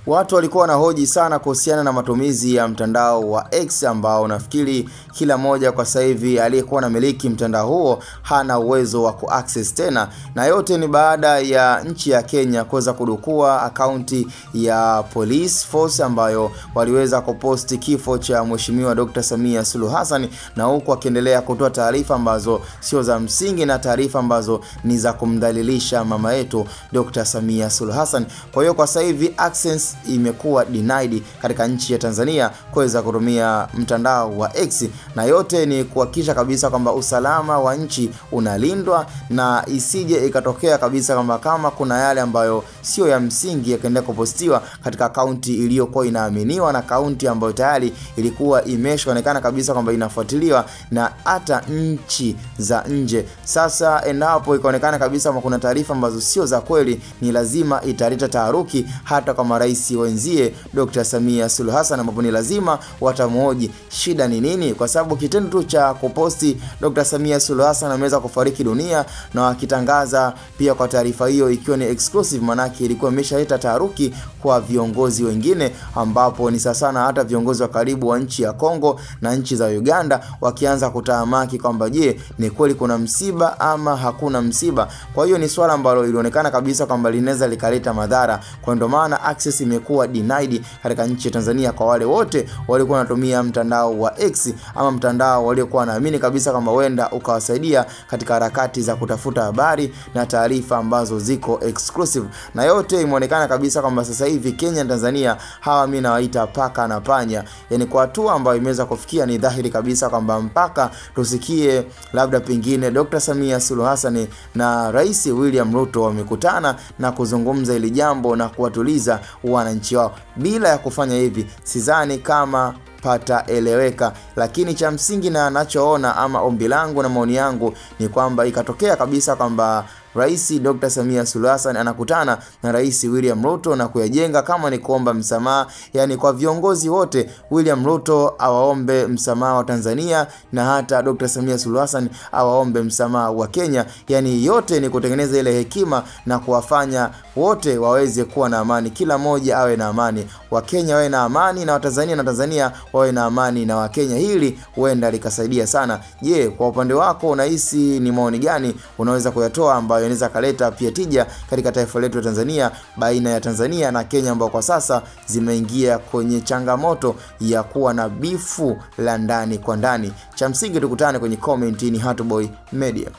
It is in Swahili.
Watu walikuwa wanahoji sana kuhusiana na matumizi ya mtandao wa X ambao nafikiri kila moja kwa sasa hivi aliyekuwa anamiliki mtandao huo hana uwezo wa kuaccess tena, na yote ni baada ya nchi ya Kenya kuweza kudukua akaunti ya Police Force ambayo waliweza kuposti kifo cha Mheshimiwa Dr. Samia Suluhu Hassan, na huku akiendelea kutoa taarifa ambazo sio za msingi na taarifa ambazo ni za kumdhalilisha mama yetu Dr. Samia Suluhu Hassan. Kwa hiyo kwa sasa hivi access imekuwa denied katika nchi ya Tanzania kuweza kutumia mtandao wa X, na yote ni kuhakikisha kabisa kwamba usalama wa nchi unalindwa na isije ikatokea kabisa kama kuna yale ambayo sio ya msingi yakaendelea kupostiwa katika akaunti iliyokuwa inaaminiwa na akaunti ambayo tayari ilikuwa imeshaonekana kabisa kwamba inafuatiliwa na hata nchi za nje. Sasa endapo ikaonekana kabisa kama kuna taarifa ambazo sio za kweli, ni lazima italeta taharuki hata kwa marais wenzie Dr. Samia Suluhu Hassan, ambapo ni lazima watamuoji shida ni nini, kwa sababu kitendo tu cha kuposti Dr. Samia Suluhu Hassan ameweza kufariki dunia na wakitangaza pia kwa taarifa hiyo ikiwa ni exclusive, manake ilikuwa imeshaleta taharuki kwa viongozi wengine, ambapo ni sana hata viongozi wa karibu wa nchi ya Kongo na nchi za Uganda wakianza kutahamaki kwamba je, ni kweli kuna msiba ama hakuna msiba. Kwa hiyo ni swala ambalo ilionekana kabisa kwamba linaweza likaleta madhara, kwa ndio maana access imekuwa denied katika nchi ya Tanzania kwa wale wote walikuwa wanatumia mtandao wa X ama mtandao waliokuwa wanaamini kabisa kama wenda ukawasaidia katika harakati za kutafuta habari na taarifa ambazo ziko exclusive. Na yote imeonekana kabisa kwamba sasa hivi Kenya na Tanzania hawa mimi nawaita paka na panya, yani kwa hatua ambayo imeweza kufikia ni dhahiri kabisa kwamba mpaka tusikie labda pengine Dr. Samia Suluhu Hassan na Rais William Ruto wamekutana na kuzungumza ili jambo na kuwatuliza wananchi wao. Bila ya kufanya hivi sidhani kama pataeleweka, lakini cha msingi na anachoona ama ombi langu na maoni yangu ni kwamba ikatokea kabisa kwamba Rais Dr. Samia Suluhu Hassan anakutana na Rais William Ruto na kuyajenga kama ni kuomba msamaha, yani kwa viongozi wote, William Ruto awaombe msamaha wa Tanzania na hata Dr. Samia Suluhu Hassan awaombe msamaha wa Kenya, yani yote ni kutengeneza ile hekima na kuwafanya wote waweze kuwa na amani, kila mmoja awe na amani, wa Kenya wawe na amani na Watanzania na Tanzania wawe na amani na wa Kenya. Hili huenda likasaidia sana. Je, kwa upande wako unahisi ni maoni gani unaweza kuyatoa ambayo inaweza kaleta pia tija katika taifa letu la Tanzania, baina ya Tanzania na Kenya ambao kwa sasa zimeingia kwenye changamoto ya kuwa na bifu la ndani kwa ndani? Cha msingi tukutane kwenye comment. Ni Hatuboy Media.